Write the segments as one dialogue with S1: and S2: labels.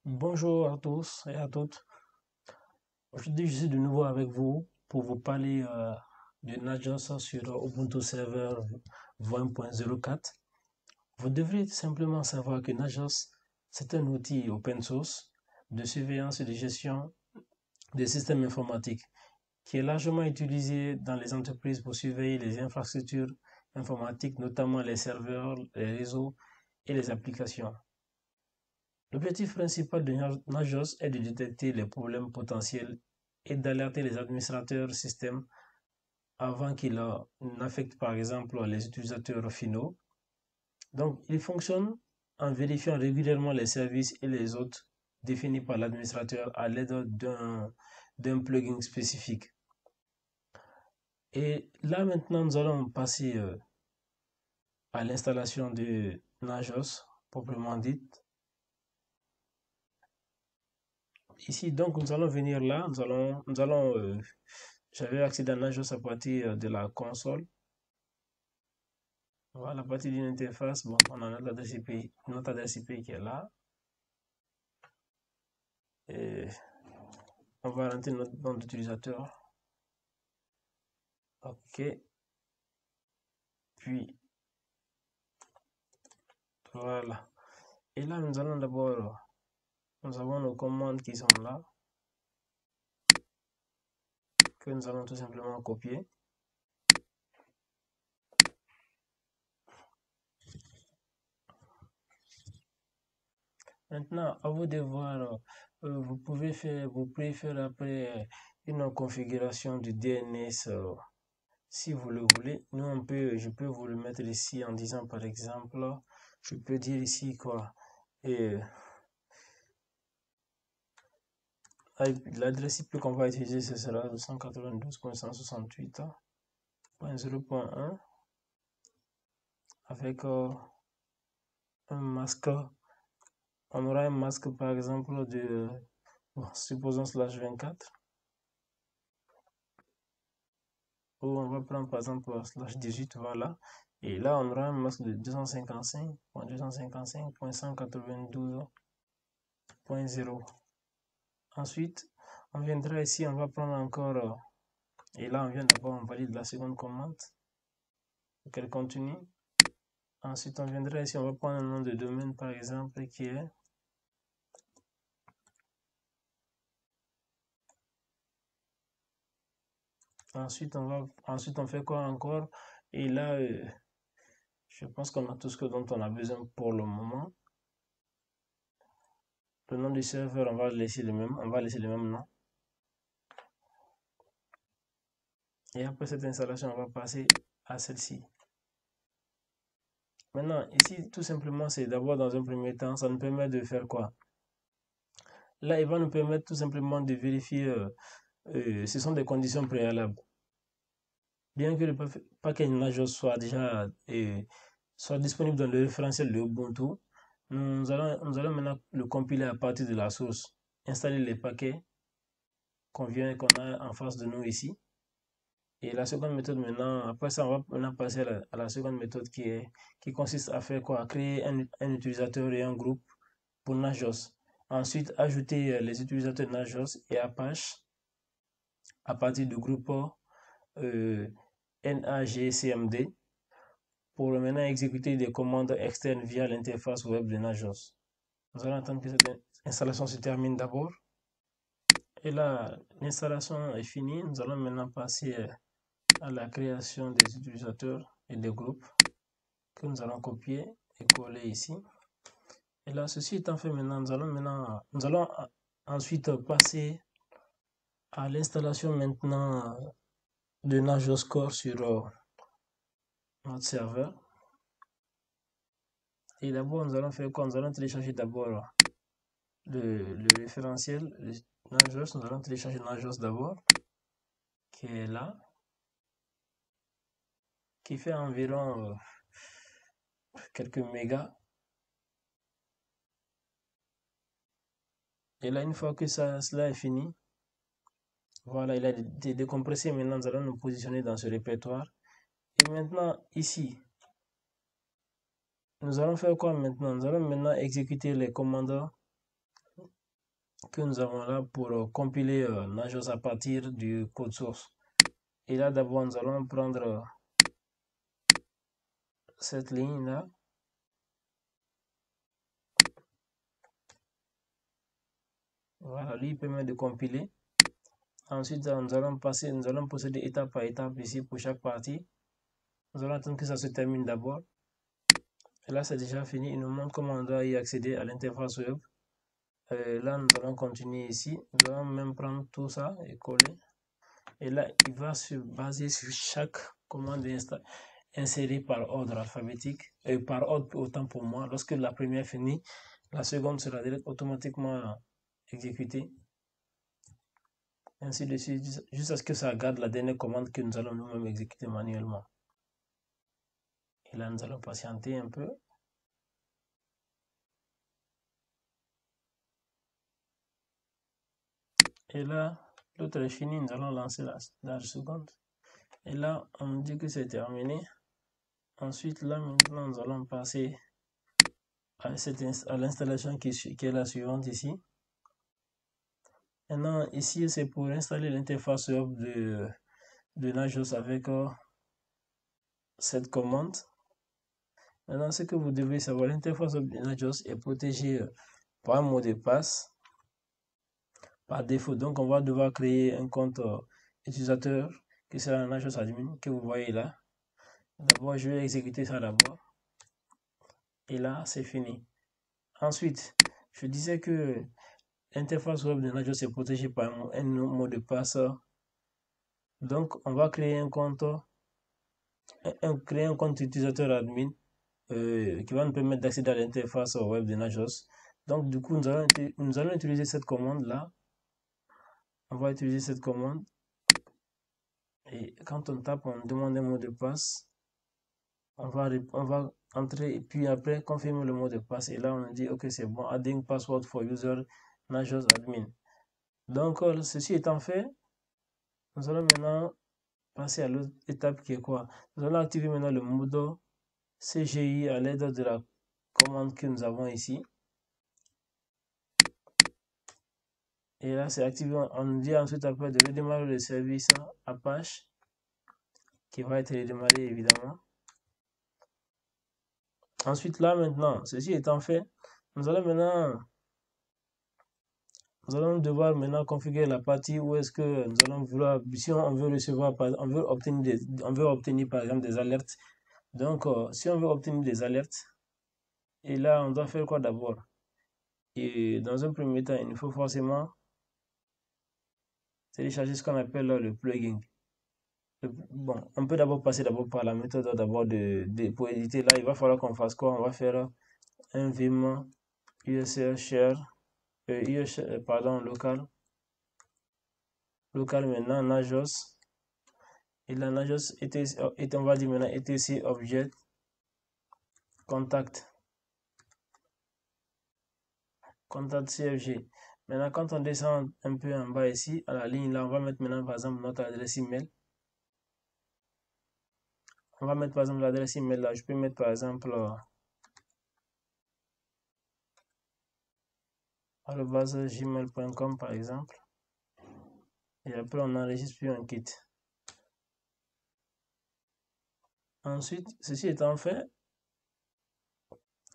S1: Bonjour à tous et à toutes. Aujourd'hui, je suis de nouveau avec vous pour vous parler de Nagios sur Ubuntu Server 20.04. Vous devrez simplement savoir que Nagios, c'est un outil open source de surveillance et de gestion des systèmes informatiques qui est largement utilisé dans les entreprises pour surveiller les infrastructures informatiques, notamment les serveurs, les réseaux et les applications. L'objectif principal de Nagios est de détecter les problèmes potentiels et d'alerter les administrateurs système avant qu'ils n'affectent par exemple les utilisateurs finaux. Donc, il fonctionne en vérifiant régulièrement les services et les hôtes définis par l'administrateur à l'aide d'un plugin spécifique. Et là maintenant, nous allons passer à l'installation de Nagios proprement dite. Ici, donc, nous allons venir là, j'avais accédé à Nagios à partir de la console. Voilà, à partir d'une interface, bon, on a notre adresse IP qui est là. Et on va rentrer notre nom d'utilisateur. OK. Puis, voilà. Et là, nous allons d'abord, nous avons nos commandes qui sont là, que nous allons tout simplement copier. Maintenant, à vous de voir, vous pouvez faire après une configuration du DNS si vous le voulez. Je peux vous le mettre ici en disant par exemple, je peux dire ici quoi. Et l'adresse IP qu'on va utiliser, ce sera 292.168.0.1 avec un masque. On aura un masque par exemple de, supposons /24. Ou on va prendre par exemple /18, voilà. Et là, on aura un masque de 255.255.192.0. Ensuite, on viendra ici, on va prendre encore, et là, on vient d'abord, on valide la seconde commande, qu'elle continue. Ensuite, on viendra ici, on va prendre un nom de domaine, par exemple, qui est ensuite, on fait quoi encore? Et là, je pense qu'on a tout ce dont on a besoin pour le moment. Le nom du serveur, on va laisser le même nom. Et après cette installation, on va passer à celle-ci. Maintenant, ici, tout simplement, c'est d'abord dans un premier temps, ça nous permet de faire quoi? Là, il va nous permettre tout simplement de vérifier, ce sont des conditions préalables. Bien que le package Nagios soit déjà soit disponible dans le référentiel de Ubuntu, nous allons maintenant le compiler à partir de la source, installer les paquets qu'on a en face de nous ici. Et la seconde méthode maintenant, après ça, on va maintenant passer à la seconde méthode qui consiste à faire quoi? À créer un utilisateur et un groupe pour Nagios. Ensuite, ajouter les utilisateurs Nagios et Apache à partir du groupe NAGCMD pour maintenant exécuter des commandes externes via l'interface web de Nagios. Nous allons attendre que cette installation se termine d'abord. Et là, l'installation est finie. Nous allons maintenant passer à la création des utilisateurs et des groupes que nous allons copier et coller ici. Et là, ceci étant fait maintenant, nous allons ensuite passer à l'installation maintenant de Nagios Core sur notre serveur. Et d'abord, nous allons faire quoi? Nous allons télécharger d'abord le référentiel Nagios. Nous allons télécharger Nagios d'abord, qui est là, qui fait environ quelques mégas. Et là, une fois que cela est fini, voilà, il a été décompressé. Maintenant, nous allons nous positionner dans ce répertoire. Et maintenant, ici, nous allons faire quoi maintenant? Nous allons maintenant exécuter les commandes que nous avons là pour compiler Nagios à partir du code source. Et là, d'abord, nous allons prendre cette ligne là. Voilà, lui il permet de compiler. Ensuite, nous allons procéder étape par étape ici pour chaque partie. Nous allons attendre que ça se termine d'abord. Et là, c'est déjà fini. Il nous montre comment on doit y accéder à l'interface web. Là, nous allons continuer ici. Nous allons même prendre tout ça et coller. Et là, il va se baser sur chaque commande insérée par ordre alphabétique. Par ordre, autant pour moi. Lorsque la première finit, la seconde sera automatiquement exécutée. Ainsi de suite, jusqu'à ce que ça garde la dernière commande que nous allons nous-mêmes exécuter manuellement. Et là, nous allons patienter un peu. Et là, l'autre est fini, nous allons lancer la seconde. Et là, on dit que c'est terminé. Ensuite, là, maintenant, nous allons passer à l'installation qui est la suivante ici. Maintenant, ici, c'est pour installer l'interface web de Nagios avec cette commande. Maintenant, ce que vous devez savoir, l'interface web de Nagios est protégée par un mot de passe par défaut. Donc, on va devoir créer un compte utilisateur qui sera Nagios admin que vous voyez là. D'abord, je vais exécuter ça d'abord. Et là, c'est fini. Ensuite, je disais que l'interface web de Nagios est protégée par un mot de passe. Donc, on va créer un compte, utilisateur admin qui va nous permettre d'accéder à l'interface web de Nagios. Donc, du coup, nous allons utiliser cette commande là. On va utiliser cette commande. Et quand on tape, on demande un mot de passe. On va entrer et puis après confirmer le mot de passe. Et là, on dit OK, c'est bon. Adding password for user Nagios admin. Donc, ceci étant fait, nous allons maintenant passer à l'autre étape qui est quoi? Nous allons activer maintenant le mode CGI à l'aide de la commande que nous avons ici. Et là, c'est activé. On nous dit ensuite après de redémarrer le service Apache qui va être redémarré évidemment. Ensuite, là maintenant, ceci étant fait, nous allons devoir maintenant configurer la partie où est-ce que nous allons vouloir, si on veut recevoir, on veut obtenir par exemple des alertes. Donc, si on veut obtenir des alertes, et là, on doit faire quoi d'abord? Et dans un premier temps, il nous faut forcément télécharger ce qu'on appelle le plugin. Bon, on peut d'abord passer par la méthode pour éditer. Là, il va falloir qu'on fasse quoi? On va faire un vim usr share local maintenant Nagios. Et la Nagios on va dire maintenant etc object contact cfg. Maintenant, quand on descend un peu en bas ici, à la ligne là, on va mettre maintenant par exemple notre adresse email. On va mettre par exemple l'adresse email là. Je peux mettre par exemple @gmail.com par exemple. Et après, on enregistre puis on quitte. Ensuite, ceci étant fait,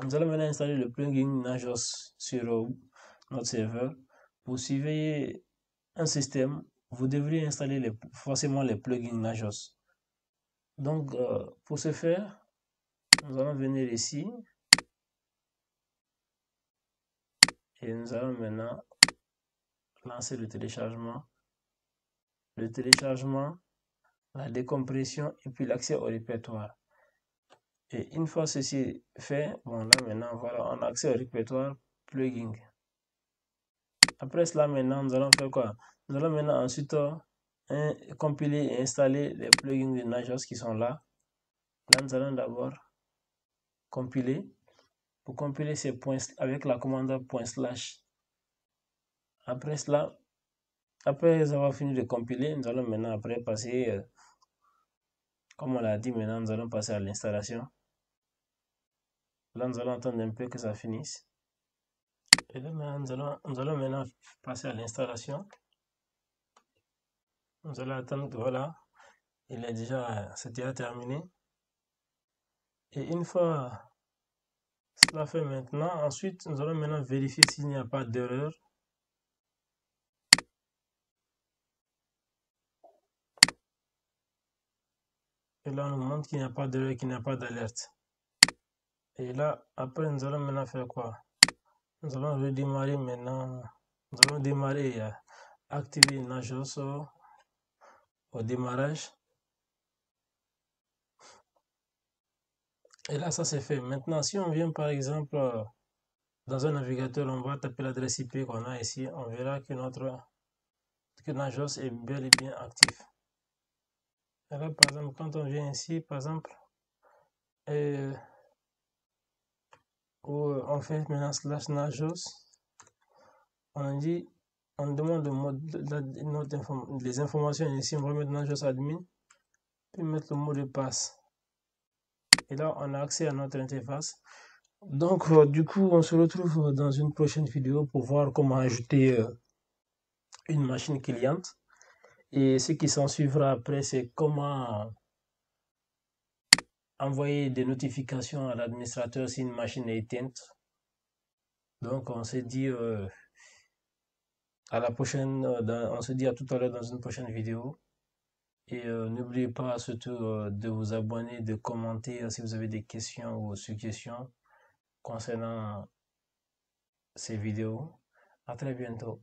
S1: nous allons maintenant installer le plugin Nagios sur notre serveur. Pour surveiller un système, vous devriez installer forcément les plugins Nagios. Donc, pour ce faire, nous allons venir ici et nous allons maintenant lancer le téléchargement, la décompression et puis l'accès au répertoire. Et une fois ceci fait, bon là maintenant voilà, on a accès au répertoire plugin. Après cela maintenant, nous allons faire quoi? Nous allons maintenant ensuite compiler et installer les plugins de Nagios qui sont là. Là, nous allons d'abord compiler. Pour compiler ces points avec la commande ./. Après cela, après avoir fini de compiler, nous allons maintenant après passer, comme on l'a dit maintenant, nous allons passer à l'installation. Là, nous allons attendre un peu que ça finisse. Et là, nous allons maintenant passer à l'installation. Nous allons attendre que voilà, c'est déjà terminé. Et une fois cela fait maintenant, ensuite, nous allons maintenant vérifier s'il n'y a pas d'erreur. Et là, on nous montre qu'il n'y a pas d'erreur, qu'il n'y a pas d'alerte. Et là, après, nous allons maintenant faire quoi? Nous allons redémarrer maintenant. Nous allons démarrer et activer Nagios au démarrage. Et là, ça c'est fait. Maintenant, si on vient par exemple dans un navigateur, on va taper l'adresse IP qu'on a ici. On verra que Nagios est bel et bien actif. Et là, par exemple, quand on vient ici, par exemple, où on fait maintenant /Nagios, on dit, on demande les informations ici, on va mettre Nagios admin, puis mettre le mot de passe. Et là, on a accès à notre interface. Donc, du coup, on se retrouve dans une prochaine vidéo pour voir comment ajouter une machine cliente. Et ce qui s'en suivra après, c'est comment envoyer des notifications à l'administrateur si une machine est éteinte. Donc, on se dit à la prochaine, on se dit à tout à l'heure dans une prochaine vidéo. Et n'oubliez pas surtout de vous abonner, de commenter si vous avez des questions ou suggestions concernant ces vidéos. À très bientôt.